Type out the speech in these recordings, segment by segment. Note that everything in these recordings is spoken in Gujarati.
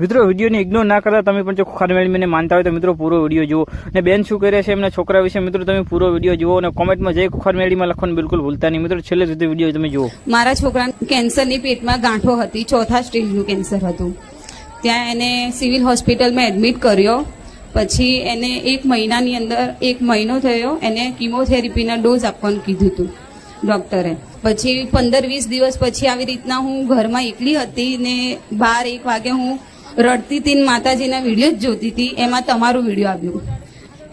મિત્રો વિડીયોને ઇગ્નોર ના કરતા તમે પણ જો ખુખાર મેળવીને માનતા હોય તો મિત્રો પૂરો વિડીયો જુઓ અને બેન શું કરે છે એમના છોકરા વિશે મિત્રો તમે પૂરો વિડીયો જુઓ અને કોમેન્ટમાં જય ખુખાર મેળવીમાં લખવાનું બિલકુલ ભૂલતા નહીં. મિત્રો છેલ્લે સુધી વિડીયો તમે જુઓ. મારા છોકરાને કેન્સરની પેટમાં ગાંઠો હતી, 4થા સ્ટેજનું કેન્સર હતું. ત્યાં એને સિવિલ હોસ્પિટલમાં એડમિટ કર્યો. પછી એને 1 મહિનાની અંદર 1 મહિનો થયો, એને કિમોથેરાપીના ડોઝ આપવાનું કીધું હતું ડોક્ટરે. પછી 15-20 દિવસ પછી આવી રીતના હું ઘરમાં એકલી હતી ને 12-1 વાગે હું રડતી હતી, માતાજીના વિડીયો જ જોતી હતી. એમાં તમારું વિડીયો આવ્યું.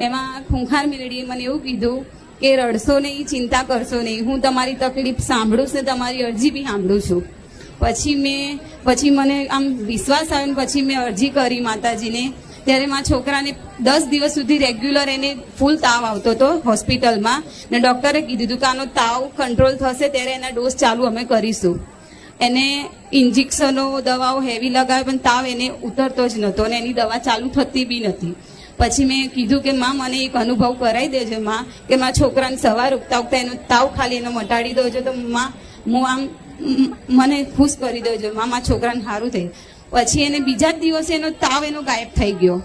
એમાં ખૂંખાર મેળવીએ મને એવું કીધું કે રડશો નહીં, ચિંતા કરશો નહીં, હું તમારી તકલીફ સાંભળું છું, તમારી અરજી બી સાંભળું છું. પછી મને આમ વિશ્વાસ આવ્યો ને પછી મેં અરજી કરી માતાજીને. ત્યારે મારા છોકરાને 10 દિવસ સુધી રેગ્યુલર એને ફૂલ તાવ આવતો હતો હોસ્પિટલમાં ને ડોક્ટરે કીધું હતું કે આનો તાવ કંટ્રોલ થશે ત્યારે એના ડોઝ ચાલુ અમે કરીશું. એને ઇન્જેક્શનો દવાઓ હેવી લગાવે પણ તાવ એને ઉતરતો જ નહોતો અને એની દવા ચાલુ થતી બી નથી. પછી મેં કીધું કે માં મને એક અનુભવ કરાવી દેજો માં, કે મારા છોકરાને સવાર ઉગતા ઉગતા એનો તાવ ખાલી એનો મટાડી દેજો તો માં હું આમ મને ખુશ કરી દેજો માં, મારા છોકરાને સારું થયું. પછી એને બીજા જ દિવસે એનો તાવ એનો ગાયબ થઈ ગયો.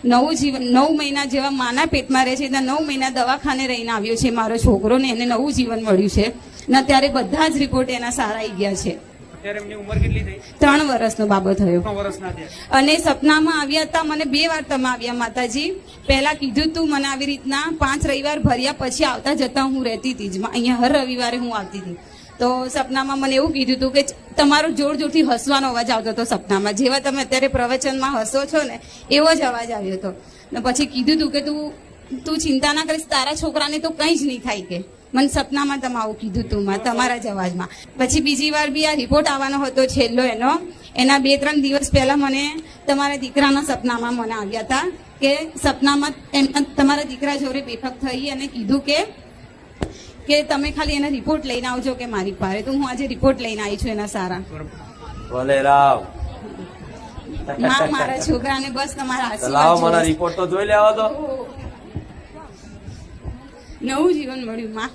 9 મહિના જેવા માના પેટમાં રહે છે ત્યાં 9 મહિના દવાખાને રહીને આવ્યો છે મારો છોકરો ને એને નવું જીવન મળ્યું છે ને અત્યારે બધા જ રિપોર્ટ એના સારા આવી ગયા છે. 3 વર્ષનો બાબો થયો અને સપનામાં આવ્યા હતા મને 2 વાર તમે આવ્યા માતાજી. પહેલા કીધું તું મને આવી રીતના 5 રવિવાર ભર્યા પછી આવતા જતા હું રહેતી હતી જ અહીંયા, હર રવિવારે હું આવતી હતી. તો સપનામાં મને એવું કીધું હતું કે તમારો જોર જોરથી હસવાનો અવાજ આવતો હતો સપનામાં, જેવા તમે અત્યારે પ્રવચનમાં હસો છો ને એવો જ અવાજ આવ્યો હતો. ને પછી કીધું હતું કે તું ચિંતા ના કરીશ, તારા છોકરાને તો કંઈ જ નહીં થાય. કે મને સપનામાં તમે આવું કીધું તું તમારા જ અવાજમાં. પછી બીજી વાર બી આ રિપોર્ટ આવવાનો હતો છેલ્લો એના 2-3 દિવસ પહેલા મને તમારા દીકરાના સપનામાં મને આવ્યા હતા કે સપનામાં તમારા દીકરા જોડે બેફક થઈ અને કીધું કે તમે ખાલી એના રિપોર્ટ લઈને આવજો કે મારી પાસે. તો હું આજે રિપોર્ટ લઈને આવી છું એના સારા. મારા છોકરાને બસ તમારા આશીર્વાદ રિપોર્ટ તો જોઈ લેવા દો. નવું જીવન મળ્યું માં.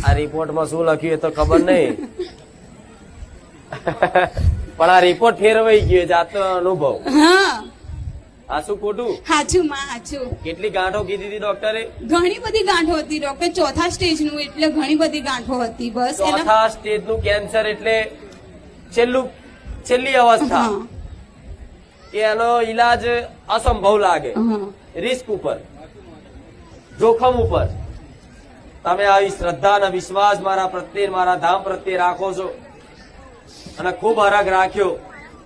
આ રિપોર્ટમાં શું લખ્યું એ તો ખબર નહીં, પણ આ રિપોર્ટ ફેરવાઈ ગયો જાતનો અનુભવ. હા આ શું ખોટું? સાચું માં સાચું. કેટલી ગાંઠો કીધી હતી ડોક્ટરે? ઘણી બધી ગાંઠો હતી ડોક્ટર, 4થા સ્ટેજનું એટલે ઘણી બધી ગાંઠો હતી. બસ 4થા સ્ટેજનું કેન્સર એટલે છેલ્લી અવસ્થા કે એનો ઈલાજ અસંભવ લાગે, રિસ્ક ઉપર, જોખમ ઉપર. તમે આવી શ્રદ્ધા અને વિશ્વાસ મારા પ્રત્યે, મારા ધામ પ્રત્યે રાખો છો અને ખૂબ હરખ રાખ્યો